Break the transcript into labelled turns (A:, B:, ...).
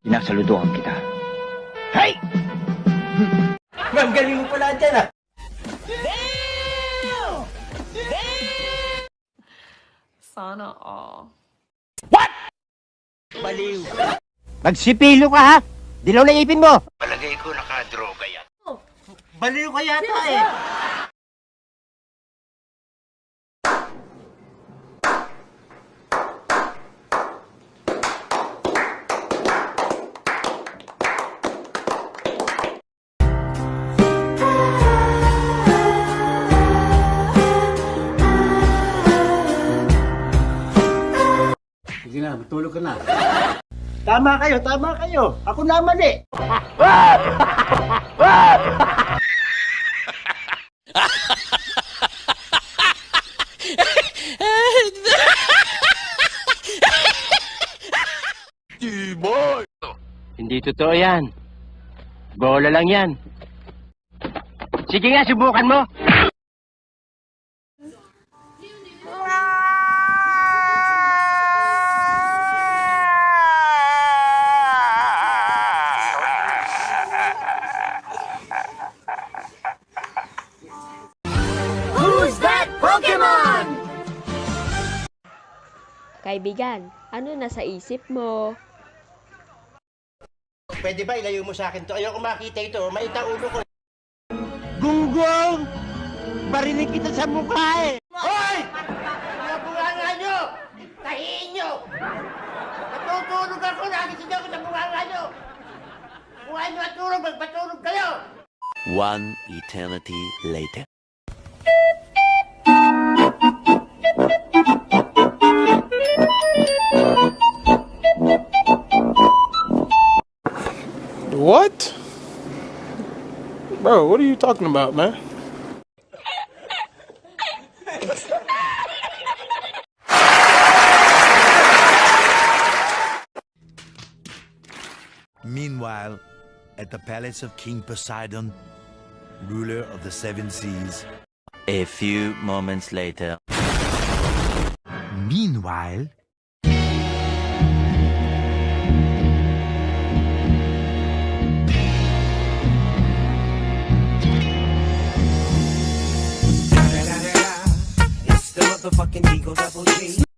A: Sinasaludohan kita. Hay! Ma'am, galing mo pala dyan ah.
B: Sana all.
A: Baliw.
C: Magsipilo ka ha! Dilaw na ipin mo!
A: Palagay ko nakadroga yan. Baliw ka yata eh.
D: Sige na, matulog ka na.
A: Tama kayo, tama kayo. Ako na mali.
C: Hindi totoo yan. Bola lang yan. Sige nga, subukan mo!
E: Kaibigan, ano nasa isip mo?
A: Pwede ba ilayo mo sa akin to? Ayoko makita ito. Maita ulo ko. Gunggong! Barinig kita sa mukha eh! Hoy! Mga bunganga nyo! Tahiin nyo! Natutulog ako! Nagising ako sa bunganga nyo! Kung ano at tulog, magpatulog kayo!
F: One eternity later.
G: What? Bro, what are you talking about, man?
F: Meanwhile, at the palace of King Poseidon, ruler of the seven seas, a few moments later. Meanwhile,
H: It's the motherfucking Eagle Double G.